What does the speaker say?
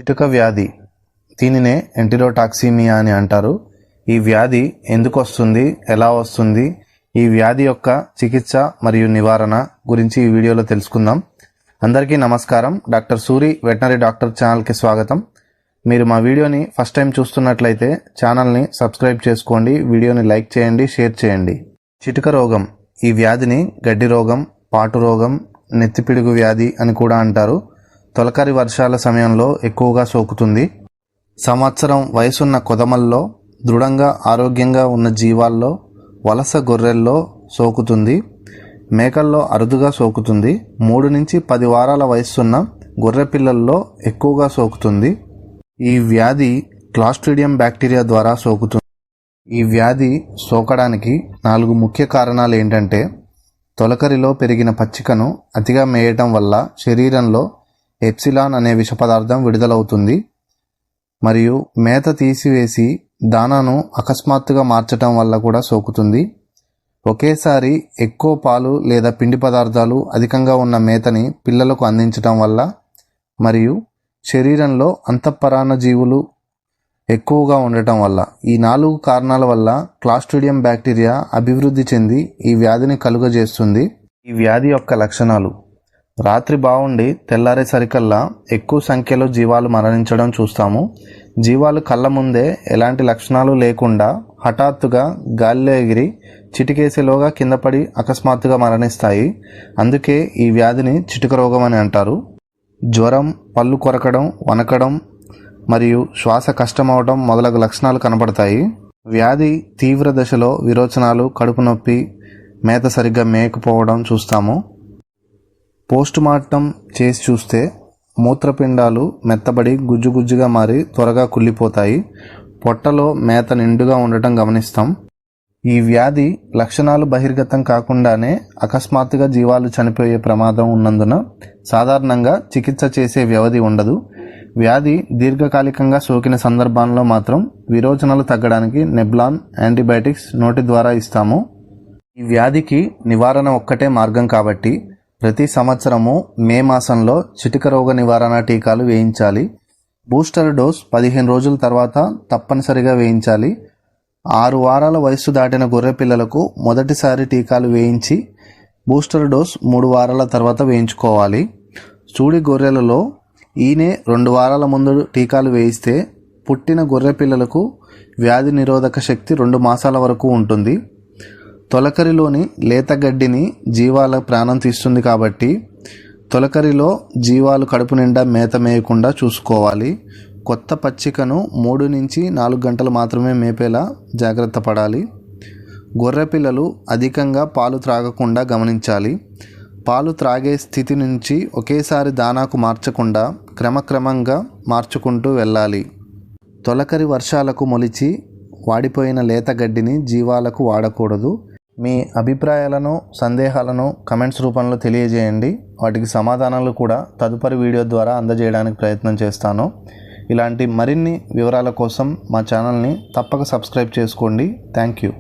చిటుక వ్యాధి, దీనినే ఎంటెరోటాక్సిమియా అని అంటారు. ఈ వ్యాధి ఎందుకు వస్తుంది, ఎలా వస్తుంది, ఈ వ్యాధి యొక్క చికిత్స మరియు నివారణ గురించి ఈ వీడియోలో తెలుసుకుందాం. అందరికీ నమస్కారం. డాక్టర్ సూరి వెటనరీ డాక్టర్ ఛానల్కి స్వాగతం. మీరు మా వీడియోని ఫస్ట్ టైం చూస్తున్నట్లయితే ఛానల్ని సబ్స్క్రైబ్ చేసుకోండి, వీడియోని లైక్ చేయండి, షేర్ చేయండి. చిటుక రోగం, ఈ వ్యాధిని గడ్డి రోగం, పాటు రోగం, నెత్తిపిడుగు వ్యాధి అని కూడా అంటారు. తొలకరి వర్షాల సమయంలో ఎక్కువగా సోకుతుంది. సంవత్సరం వయసున్న కొదమల్లో, దృఢంగా ఆరోగ్యంగా ఉన్న జీవాల్లో, వలస గొర్రెల్లో సోకుతుంది. మేకల్లో అరుదుగా సోకుతుంది. 3 నుంచి 10 వారాల వయసున్న గొర్రె పిల్లల్లో ఎక్కువగా సోకుతుంది. ఈ వ్యాధి క్లాస్ట్రిడియం బ్యాక్టీరియా ద్వారా సోకుతుంది. ఈ వ్యాధి సోకడానికి 4 ముఖ్య కారణాలు ఏంటంటే, తొలకరిలో పెరిగిన పచ్చికను అతిగా మేయటం వల్ల శరీరంలో ఎప్సిలాన్ అనే విష పదార్థం విడుదలవుతుంది. మరియు మేత తీసివేసి దానాను అకస్మాత్తుగా మార్చటం వల్ల కూడా సోకుతుంది. ఒకేసారి ఎక్కువ పాలు లేదా పిండి పదార్థాలు అధికంగా ఉన్న మేతని పిల్లలకు అందించటం వల్ల, మరియు శరీరంలో అంతఃపరాన్న జీవులు ఎక్కువగా ఉండటం వల్ల, ఈ 4 కారణాల వల్ల క్లాస్ట్రిడియం బ్యాక్టీరియా అభివృద్ధి చెంది ఈ వ్యాధిని కలుగజేస్తుంది. ఈ వ్యాధి యొక్క లక్షణాలు: రాత్రి బాగుండి తెల్లారేసరికల్లా ఎక్కువ సంఖ్యలో జీవాలు మరణించడం చూస్తాము. జీవాలు కళ్ళ ముందే ఎలాంటి లక్షణాలు లేకుండా హఠాత్తుగా గాలిలో ఎగిరి చిటికేసేలోగా కింద పడి అకస్మాత్తుగా మరణిస్తాయి. అందుకే ఈ వ్యాధిని చిటుక రోగం అని అంటారు. జ్వరం, పళ్ళు కొరకడం, వణకడం మరియు శ్వాస కష్టమవడం మొదలగు లక్షణాలు కనబడతాయి. వ్యాధి తీవ్ర దశలో విరోచనాలు, కడుపు నొప్పి, మేత సరిగ్గా మేయకపోవడం చూస్తాము. పోస్టుమార్టం చేసి చూస్తే మూత్రపిండాలు మెత్తబడి గుజ్జుగా మారి త్వరగా కుళ్ళిపోతాయి. పొట్టలో మేత నిండుగా ఉండటం గమనిస్తాం. ఈ వ్యాధి లక్షణాలు బహిర్గతం కాకుండానే అకస్మాత్తుగా జీవాలు చనిపోయే ప్రమాదం ఉన్నందున సాధారణంగా చికిత్స చేసే వ్యవధి ఉండదు. వ్యాధి దీర్ఘకాలికంగా సోకిన సందర్భాల్లో మాత్రం విరోచనాలు తగ్గడానికి నెబ్లాన్ యాంటీబయాటిక్స్ నోటి ద్వారా ఇస్తాము. ఈ వ్యాధికి నివారణ ఒక్కటే మార్గం కాబట్టి ప్రతి సంవత్సరము మే మాసంలో చిటుక రోగ నివారణ టీకాలు వేయించాలి. బూస్టర్ డోస్ 15 రోజుల తర్వాత తప్పనిసరిగా వేయించాలి. 6 వారాల వయస్సు దాటిన గొర్రె పిల్లలకు మొదటిసారి టీకాలు వేయించి బూస్టర్ డోస్ 3 వారాల తర్వాత వేయించుకోవాలి. సూడి గొర్రెలలో ఈయనే 2 వారాల ముందు టీకాలు వేయిస్తే పుట్టిన గొర్రె పిల్లలకు వ్యాధి నిరోధక శక్తి 2 మాసాల వరకు ఉంటుంది. తొలకరిలోని లేత గడ్డిని జీవాల ప్రాణం తీస్తుంది కాబట్టి తొలకరిలో జీవాలు కడుపు నిండా మేత మేయకుండా చూసుకోవాలి. కొత్త పచ్చికను 3 నుంచి 4 గంటలు మాత్రమే మేపేలా జాగ్రత్త పడాలి. గొర్రె పిల్లలు అధికంగా పాలు త్రాగకుండా గమనించాలి. పాలు త్రాగే స్థితి నుంచి ఒకేసారి దానాకు మార్చకుండా క్రమక్రమంగా మార్చుకుంటూ వెళ్ళాలి. తొలకరి వర్షాలకు మొలిచి వాడిపోయిన లేత గడ్డిని జీవాలకు వాడకూడదు. మీ అభిప్రాయాలను, సందేహాలను కమెంట్స్ రూపంలో తెలియజేయండి. వాటికి సమాధానాలు కూడా తదుపరి వీడియో ద్వారా అందజేయడానికి ప్రయత్నం చేస్తాను. ఇలాంటి మరిన్ని వివరాల కోసం మా ఛానల్ని తప్పక సబ్స్క్రైబ్ చేసుకోండి. Thank you.